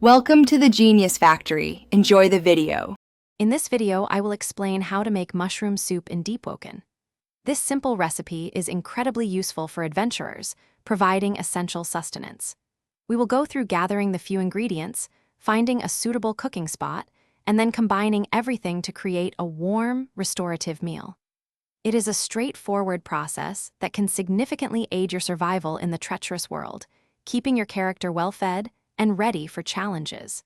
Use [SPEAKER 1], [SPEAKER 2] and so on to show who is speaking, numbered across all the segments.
[SPEAKER 1] Welcome to the Genius Factory. Enjoy the video.
[SPEAKER 2] In this video, I will explain how to make mushroom soup in Deepwoken. This simple recipe is incredibly useful for adventurers, providing essential sustenance. We will go through gathering the few ingredients, finding a suitable cooking spot, and then combining everything to create a warm, restorative meal. It is a straightforward process that can significantly aid your survival in the treacherous world, keeping your character well-fed and ready for challenges.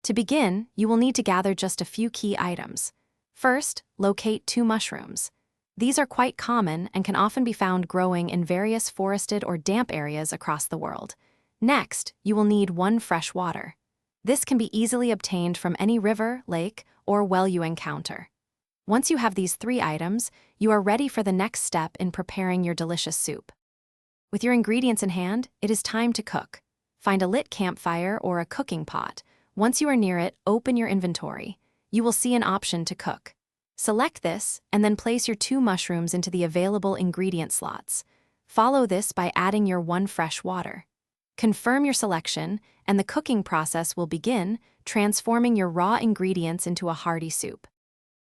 [SPEAKER 2] To begin, you will need to gather just a few key items. First, locate 2 mushrooms. These are quite common and can often be found growing in various forested or damp areas across the world. Next, you will need 1 fresh water. This can be easily obtained from any river, lake, or well you encounter. Once you have these 3 items, you are ready for the next step in preparing your delicious soup. With your ingredients in hand, it is time to cook. Find a lit campfire or a cooking pot. Once you are near it, open your inventory. You will see an option to cook. Select this, and then place your 2 mushrooms into the available ingredient slots. Follow this by adding your 1 fresh water. Confirm your selection, and the cooking process will begin, transforming your raw ingredients into a hearty soup.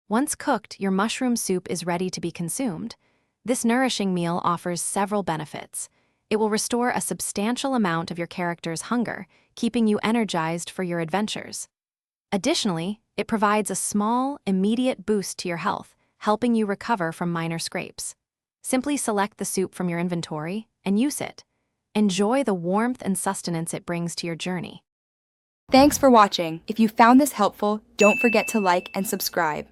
[SPEAKER 2] Once cooked, your mushroom soup is ready to be consumed. This nourishing meal offers several benefits. It will restore a substantial amount of your character's hunger, keeping you energized for your adventures. Additionally, it provides a small, immediate boost to your health, helping you recover from minor scrapes. Simply select the soup from your inventory and use it. Enjoy the warmth and sustenance it brings to your journey.
[SPEAKER 1] Thanks for watching. If you found this helpful, don't forget to like and subscribe.